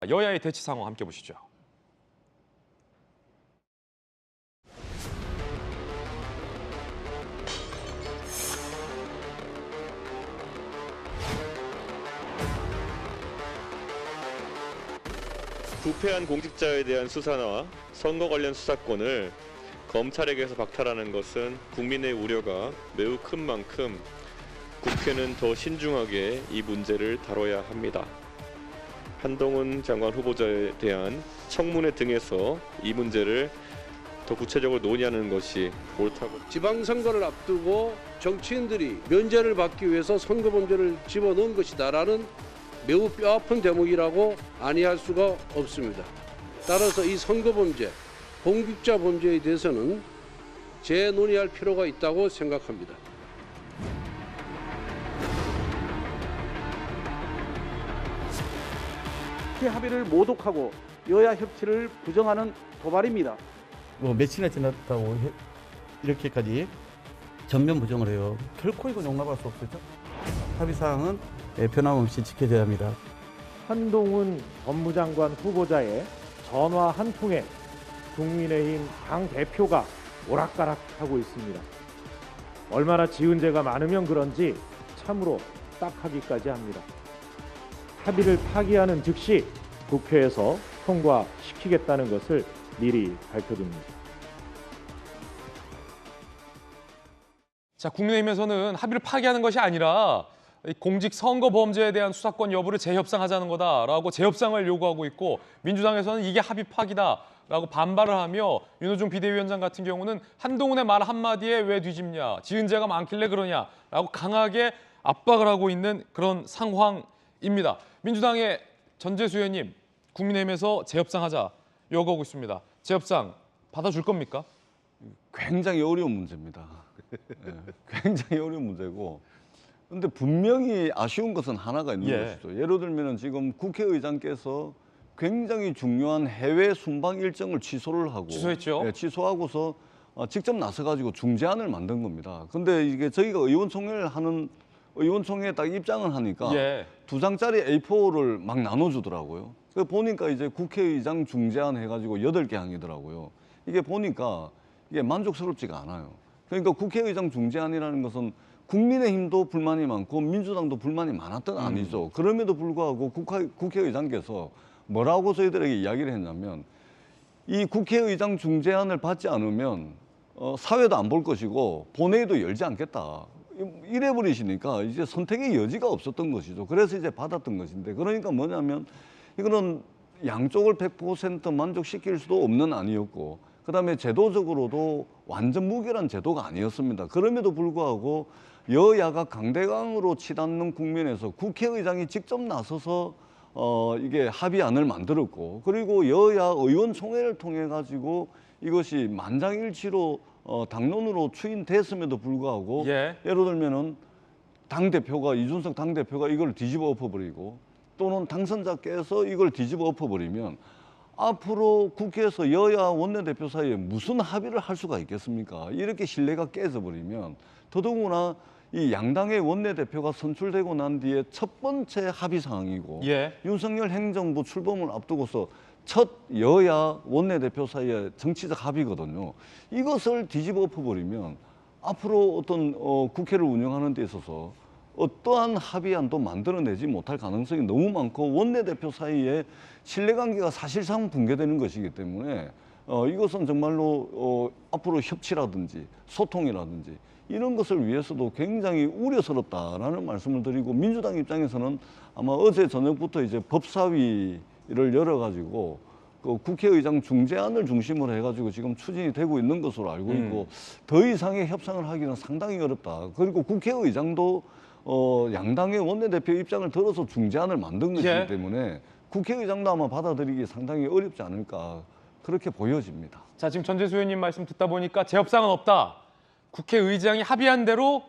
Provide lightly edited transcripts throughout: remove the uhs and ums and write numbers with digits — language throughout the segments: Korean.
여야의 대치 상황 함께 보시죠. 부패한 공직자에 대한 수사나 선거 관련 수사권을 검찰에게서 박탈하는 것은 국민의 우려가 매우 큰 만큼 국회는 더 신중하게 이 문제를 다뤄야 합니다. 한동훈 장관 후보자에 대한 청문회 등에서 이 문제를 더 구체적으로 논의하는 것이 옳다고. 지방선거를 앞두고 정치인들이 면제를 받기 위해서 선거범죄를 집어넣은 것이다라는 매우 뼈아픈 대목이라고 아니할 수가 없습니다. 따라서 이 선거범죄, 공직자 범죄에 대해서는 재논의할 필요가 있다고 생각합니다. 합의를 모독하고 여야 협치를 부정하는 도발입니다. 뭐 며칠이나 지났다고 이렇게까지 전면 부정을 해요. 결코 이건 용납할 수 없죠. 합의 사항은 변함없이 지켜져야 합니다. 한동훈 법무장관 후보자의 전화 한 통에 국민의힘 당 대표가 오락가락하고 있습니다. 얼마나 지은 죄가 많으면 그런지 참으로 딱하기까지 합니다. 합의를 파기하는 즉시 국회에서 통과시키겠다는 것을 미리 밝혀둡니다. 자, 국민의힘에서는 합의를 파기하는 것이 아니라 공직선거범죄에 대한 수사권 여부를 재협상하자는 거다라고 재협상을 요구하고 있고, 민주당에서는 이게 합의 파기다라고 반발을 하며 윤호중 비대위원장 같은 경우는 한동훈의 말 한마디에 왜 뒤집냐, 지은 죄가 많길래 그러냐라고 강하게 압박을 하고 있는 그런 상황입니다. 민주당의 전재수 의원님, 국민의힘에서 재협상하자 요구하고 있습니다. 재협상 받아줄 겁니까? 굉장히 어려운 문제입니다. 굉장히 어려운 문제고, 근데 분명히 아쉬운 것은 하나가 있는 것이죠. 예를 들면 지금 국회의장께서 굉장히 중요한 해외 순방 일정을 취소를 하고 취소했죠. 취소하고서 직접 나서가지고 중재안을 만든 겁니다. 근데 이게 저희가 의원총회를 하는 의원총회에 딱 입장을 하니까 2장짜리 A4를 막 나눠주더라고요. 그 보니까 이제 국회의장 중재안 해가지고 8개 항이더라고요. 이게 보니까 이게 만족스럽지가 않아요. 그러니까 국회의장 중재안이라는 것은 국민의힘도 불만이 많고 민주당도 불만이 많았던 안이죠. 그럼에도 불구하고 국회의장께서 뭐라고 저희들에게 이야기를 했냐면, 이 국회의장 중재안을 받지 않으면 사회도 안 볼 것이고 본회의도 열지 않겠다. 이래 버리시니까 이제 선택의 여지가 없었던 것이죠. 그래서 이제 받았던 것인데, 그러니까 뭐냐면 이거는 양쪽을 100% 만족시킬 수도 없는 안이었고, 그다음에 제도적으로도 완전 무결한 제도가 아니었습니다. 그럼에도 불구하고 여야가 강대강으로 치닫는 국면에서 국회의장이 직접 나서서 이게 합의안을 만들었고, 그리고 여야 의원총회를 통해 가지고 이것이 만장일치로 당론으로 추인됐음에도 불구하고 예를 들면은 당대표가 이준석 당대표가 이걸 뒤집어 엎어버리고, 또는 당선자께서 이걸 뒤집어 엎어버리면 앞으로 국회에서 여야 원내대표 사이에 무슨 합의를 할 수가 있겠습니까? 이렇게 신뢰가 깨져버리면, 더더구나 이 양당의 원내대표가 선출되고 난 뒤에 첫 번째 합의 사항이고 윤석열 행정부 출범을 앞두고서 첫 여야 원내대표 사이의 정치적 합의거든요. 이것을 뒤집어 엎어버리면 앞으로 어떤 국회를 운영하는 데 있어서 어떠한 합의안도 만들어내지 못할 가능성이 너무 많고, 원내대표 사이에 신뢰관계가 사실상 붕괴되는 것이기 때문에 이것은 정말로 앞으로 협치라든지 소통이라든지 이런 것을 위해서도 굉장히 우려스럽다라는 말씀을 드리고, 민주당 입장에서는 아마 어제 저녁부터 이제 법사위를 열어가지고 그 국회의장 중재안을 중심으로 해가지고 지금 추진이 되고 있는 것으로 알고 있고, 더 이상의 협상을 하기는 상당히 어렵다. 그리고 국회의장도 양당의 원내대표 입장을 들어서 중재안을 만든 것이기 때문에 국회의장도 아마 받아들이기 상당히 어렵지 않을까, 그렇게 보여집니다. 자, 지금 전재수 의원님 말씀 듣다 보니까 재협상은 없다. 국회의장이 합의한 대로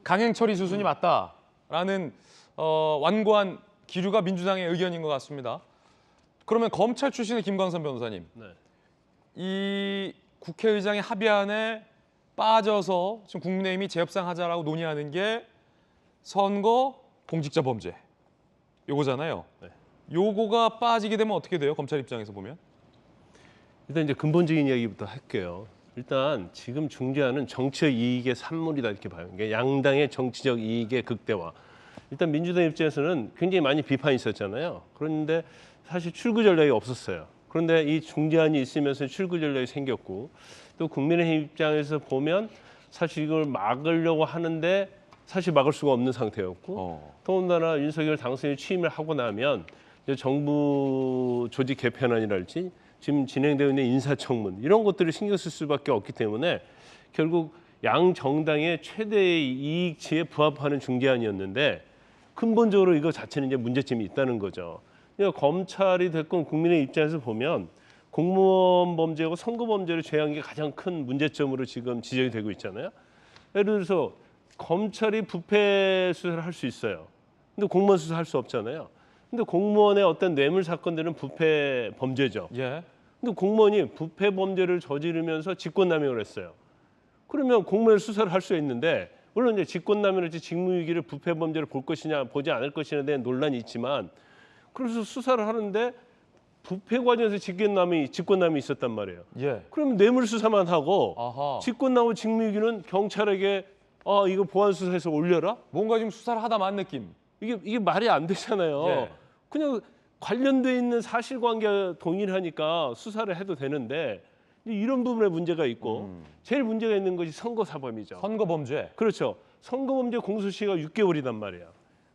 강행 처리 수순이 맞다라는 완고한 기류가 민주당의 의견인 것 같습니다. 그러면 검찰 출신의 김광선 변호사님, 이 국회의장의 합의안에 빠져서 지금 국민의힘이 재협상하자라고 논의하는 게 선거 공직자 범죄 요거잖아요. 요거가 빠지게 되면 어떻게 돼요? 검찰 입장에서 보면? 일단 이제 근본적인 이야기부터 할게요. 일단 지금 중재안은 정치적 이익의 산물이다 이렇게 봐요. 이게 양당의 정치적 이익의 극대화. 일단 민주당 입장에서는 굉장히 많이 비판이 있었잖아요. 그런데 사실 출구 전략이 없었어요. 그런데 이 중재안이 있으면서 출구 전략이 생겼고 또 국민의힘 입장에서 보면 사실 이걸 막으려고 하는데 사실 막을 수가 없는 상태였고 더군다나 윤석열 당선인이 취임을 하고 나면 이제 정부 조직 개편안이랄지 지금 진행되고 있는 인사청문 이런 것들을 신경 쓸 수밖에 없기 때문에 결국 양 정당의 최대의 이익치에 부합하는 중재안이었는데 근본적으로 이거 자체는 이제 문제점이 있다는 거죠. 그러니까 검찰이 됐건 국민의 입장에서 보면 공무원 범죄하고 선거 범죄를 제한 게 가장 큰 문제점으로 지금 지적이 되고 있잖아요. 예를 들어서 검찰이 부패 수사를 할 수 있어요. 근데 공무원 수사할 수 없잖아요. 근데 공무원의 어떤 뇌물 사건들은 부패 범죄죠. 예. 근데 공무원이 부패 범죄를 저지르면서 직권남용을 했어요. 그러면 공무원 수사를 할 수 있는데 물론 이제 직권남용을지 직무유기를 부패 범죄를 볼 것이냐 보지 않을 것이냐에 대한 논란이 있지만 그래서 수사를 하는데 부패 과정에서 직권남용이 있었단 말이에요. 예. 그럼 뇌물 수사만 하고 아하. 직권남용 직무유기는 경찰에게 이거 보안 수사해서 올려라? 뭔가 좀 수사를 하다 만 느낌. 이게 말이 안 되잖아요. 예. 그냥 관련돼 있는 사실관계가 동일하니까 수사를 해도 되는데 이런 부분에 문제가 있고 제일 문제가 있는 것이 선거사범이죠. 선거 범죄. 그렇죠. 선거범죄 공소시효가 6개월이단 말이야.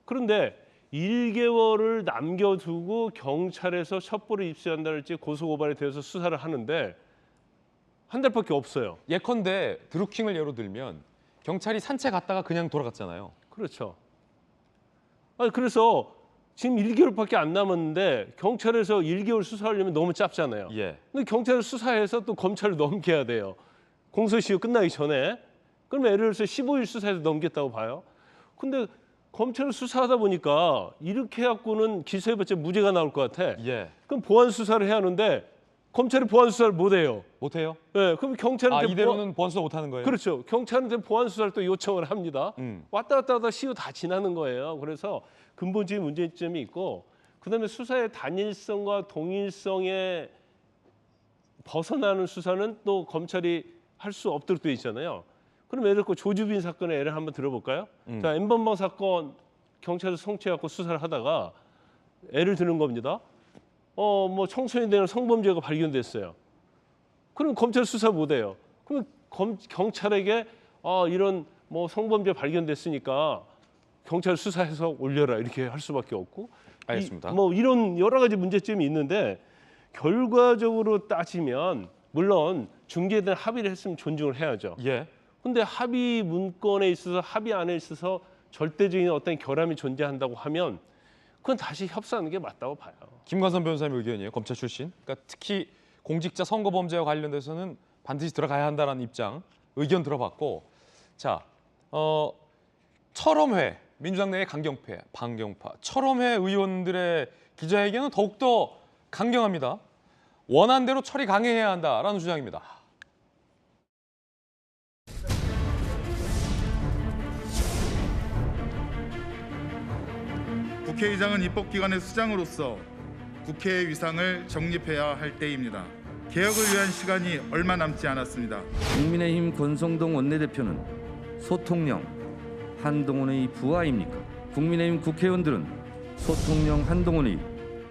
그런데 1개월을 남겨두고 경찰에서 첩보를 입수한다랄지 고소고발이 되어서 수사를 하는데 한 달밖에 없어요. 예컨대 드루킹을 예로 들면 경찰이 산책 갔다가 그냥 돌아갔잖아요. 그렇죠. 그래서 지금 1개월밖에 안 남았는데 경찰에서 1개월 수사하려면 너무 짧잖아요. 예. 근데 경찰을 수사해서 또 검찰을 넘겨야 돼요. 공소시효 끝나기 전에. 그러면 예를 들어서 15일 수사해서 넘겼다고 봐요. 근데 검찰을 수사하다 보니까 이렇게 해갖고는 기소해봤자 무죄가 나올 것 같아. 예. 그럼 보안 수사를 해야 하는데 검찰이 보안 수사를 못 해요. 못 해요? 네, 그럼 경찰한테 이대로는 보안 수사 못 하는 거예요? 그렇죠. 경찰한테 보안 수사를 또 요청을 합니다. 왔다 갔다 하다 시효 다 지나는 거예요. 그래서 근본적인 문제점이 있고 그다음에 수사의 단일성과 동일성에 벗어나는 수사는 또 검찰이 할 수 없도록 돼 있잖아요. 그럼 예를 들어 조주빈 사건의 예를 한번 들어볼까요? 자, N번방 사건 경찰에서 송치해갖고 수사를 하다가 예를 드는 겁니다. 뭐 청소년에 대한 성범죄가 발견됐어요. 그럼 검찰 수사 못해요. 그럼 경찰에게 이런 뭐 성범죄 발견됐으니까 경찰 수사해서 올려라 이렇게 할 수밖에 없고. 알겠습니다. 뭐 이런 여러 가지 문제점이 있는데 결과적으로 따지면 물론 중재에 대한 합의를 했으면 존중을 해야죠. 예. 근데 합의 문건에 있어서 합의안에 있어서 절대적인 어떤 결함이 존재한다고 하면 그건 다시 협상하는 게 맞다고 봐요. 김관선 변호사님 의견이에요. 검찰 출신. 그러니까 특히 공직자 선거 범죄와 관련돼서는 반드시 들어가야 한다는 입장, 의견 들어봤고, 자, 철험회 민주당 내의 강경파, 반경파, 철험회 의원들의 기자회견은 더욱더 강경합니다. 원안대로 처리 강행해야 한다라는 주장입니다. 국회의장은 입법기관의 수장으로서 국회의 위상을 정립해야 할 때입니다. 개혁을 위한 시간이 얼마 남지 않았습니다. 국민의힘 권성동 원내대표는 소통령 한동훈의 부하입니까? 국민의힘 국회의원들은 소통령 한동훈의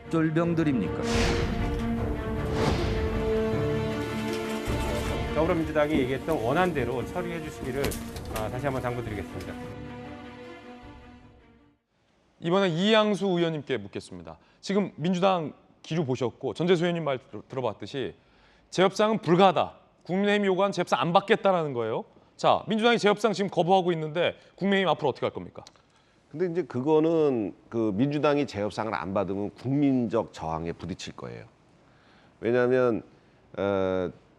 쫄병들입니까? 더불어민주당이 얘기했던 원안대로 처리해 주시기를 다시 한번 당부드리겠습니다. 이번에 이양수 의원님께 묻겠습니다. 지금 민주당 기류 보셨고 전재수 의원님 말 들어봤듯이 재협상은 불가하다. 국민의힘 요구한 재협상 안 받겠다라는 거예요. 자, 민주당이 재협상 지금 거부하고 있는데 국민의힘 앞으로 어떻게 할 겁니까? 근데 이제 그거는 그 민주당이 재협상을 안 받으면 국민적 저항에 부딪힐 거예요. 왜냐하면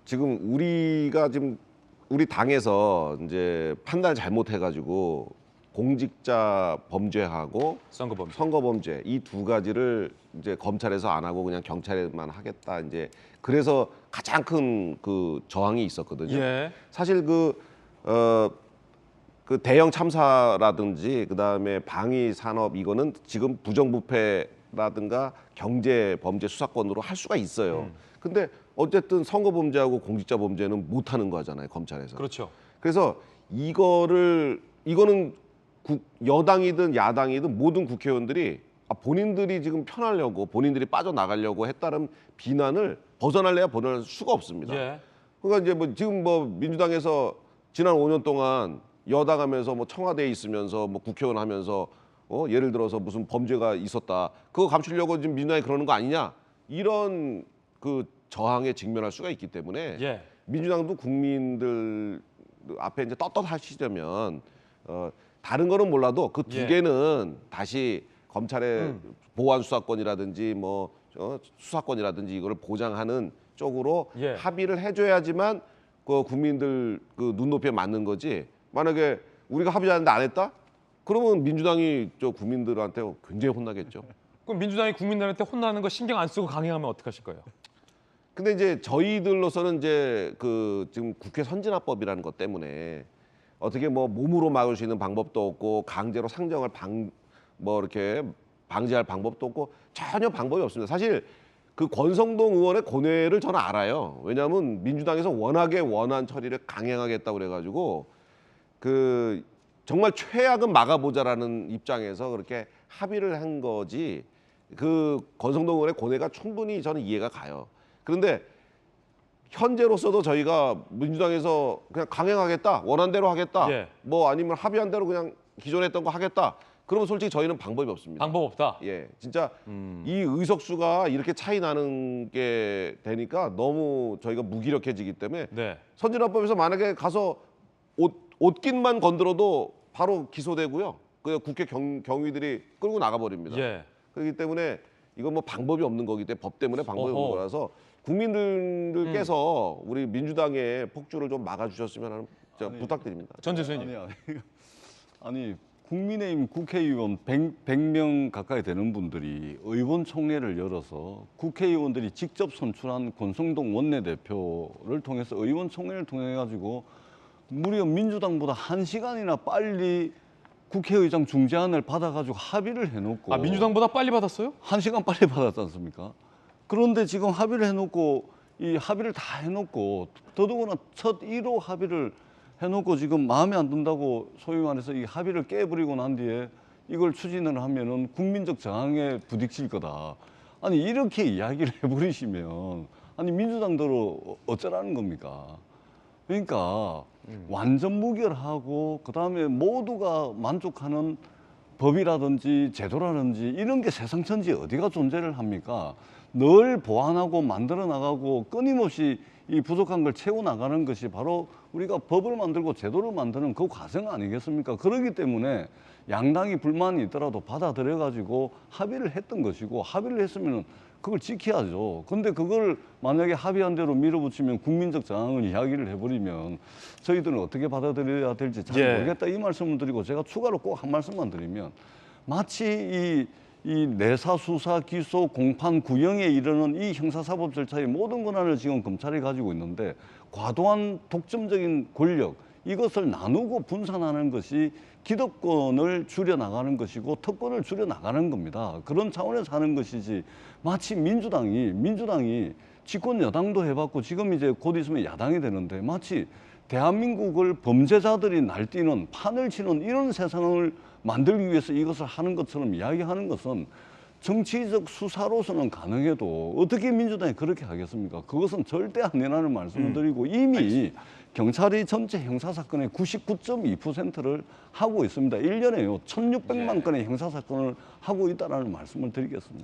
지금 우리 당에서 이제 판단을 잘못해가지고 공직자 범죄하고 선거 범죄 이 두 가지를 이제 검찰에서 안 하고 그냥 경찰에만 하겠다 이제 그래서 가장 큰 그 저항이 있었거든요. 예. 사실 그 대형 참사라든지 그 다음에 방위 산업 이거는 지금 부정부패 범죄라든가 경제 범죄 수사권으로 할 수가 있어요. 근데 어쨌든 선거 범죄하고 공직자 범죄는 못 하는 거잖아요, 검찰에서. 그렇죠. 그래서 이거는 여당이든 야당이든 모든 국회의원들이 본인들이 지금 편하려고 본인들이 빠져나가려고 했다는 비난을 벗어날래야 벗어날 수가 없습니다. 예. 그러니까 이제 뭐 지금 뭐 민주당에서 지난 5년 동안 여당하면서 뭐 청와대에 있으면서 뭐 국회의원 하면서 예를 들어서 무슨 범죄가 있었다. 그거 감추려고 지금 민주당이 그러는 거 아니냐. 이런 그 저항에 직면할 수가 있기 때문에 예. 민주당도 국민들 앞에 이제 떳떳하시려면 다른 거는 몰라도 그 두 예. 개는 다시 검찰의 보안 수사권이라든지 뭐 수사권이라든지 이거를 보장하는 쪽으로 예. 합의를 해줘야지만 그 국민들 그 눈높이에 맞는 거지. 만약에 우리가 합의하는데 안 했다? 그러면 민주당이 저 국민들한테 굉장히 혼나겠죠. 그럼 민주당이 국민들한테 혼나는 거 신경 안 쓰고 강행하면 어떡하실 거예요? 근데 이제 저희들로서는 이제 그 지금 국회 선진화법이라는 것 때문에 어떻게 뭐 몸으로 막을 수 있는 방법도 없고 강제로 상정을 뭐 이렇게 방지할 방법도 없고 전혀 방법이 없습니다. 사실 그 권성동 의원의 고뇌를 저는 알아요. 왜냐하면 민주당에서 워낙에 원안 처리를 강행하겠다고 그래가지고 그 정말 최악은 막아보자라는 입장에서 그렇게 합의를 한 거지. 그 권성동 의원의 고뇌가 충분히 저는 이해가 가요. 그런데 현재로서도 저희가 민주당에서 그냥 강행하겠다, 원안대로 하겠다, 예. 뭐 아니면 합의한 대로 그냥 기존에 했던 거 하겠다. 그러면 솔직히 저희는 방법이 없습니다. 방법 없다. 예, 진짜 이 의석수가 이렇게 차이 나는 게 되니까 너무 저희가 무기력해지기 때문에 네. 선진화법에서 만약에 가서 옷깃만 건드려도 바로 기소되고요. 그 국회 경위들이 끌고 나가버립니다. 예. 그렇기 때문에 이건 뭐 방법이 없는 거기 때문에 법 때문에 방법이 없는 거라서 국민들께서 우리 민주당의 폭주를 좀 막아주셨으면 하는 부탁드립니다. 전 교수님. 아니 국민의힘 국회의원 100명 가까이 되는 분들이 의원총회를 열어서 국회의원들이 직접 선출한 권성동 원내대표를 통해서 의원총회를 통해 가지고 무려 민주당보다 1시간이나 빨리 국회의장 중재안을 받아가지고 합의를 해놓고. 아, 민주당보다 빨리 받았어요? 1시간 빨리 받았지 않습니까? 그런데 지금 합의를 해놓고 이 합의를 다 해놓고 더더구나 첫 1호 합의를 해놓고 지금 마음에 안 든다고 소위 말해서 이 합의를 깨버리고 난 뒤에 이걸 추진을 하면은 국민적 저항에 부딪힐 거다. 아니 이렇게 이야기를 해버리시면 아니 민주당대로 어쩌라는 겁니까? 그러니까 완전 무결하고 그다음에 모두가 만족하는 법이라든지 제도라든지 이런 게 세상 천지에 어디가 존재를 합니까? 늘 보완하고 만들어 나가고 끊임없이 이 부족한 걸 채워 나가는 것이 바로 우리가 법을 만들고 제도를 만드는 그 과정 아니겠습니까? 그렇기 때문에 양당이 불만이 있더라도 받아들여 가지고 합의를 했던 것이고 합의를 했으면 그걸 지켜야죠. 근데 그걸 만약에 합의한 대로 밀어붙이면 국민적 저항을 이야기를 해버리면 저희들은 어떻게 받아들여야 될지 잘 모르겠다 이 말씀을 드리고 제가 추가로 꼭 한 말씀만 드리면 마치 이 내사, 수사, 기소, 공판, 구형에 이르는 이 형사사법 절차의 모든 권한을 지금 검찰이 가지고 있는데 과도한 독점적인 권력 이것을 나누고 분산하는 것이 기득권을 줄여나가는 것이고 특권을 줄여나가는 겁니다. 그런 차원에서 하는 것이지 마치 민주당이 집권 여당도 해봤고 지금 이제 곧 있으면 야당이 되는데 마치 대한민국을 범죄자들이 날뛰는 판을 치는 이런 세상을 만들기 위해서 이것을 하는 것처럼 이야기하는 것은 정치적 수사로서는 가능해도 어떻게 민주당이 그렇게 하겠습니까? 그것은 절대 아니라는 말씀을 드리고 이미 경찰이 전체 형사사건의 99.2%를 하고 있습니다. 1년에요. 1,600만 건의 형사사건을 하고 있다는 말씀을 드리겠습니다.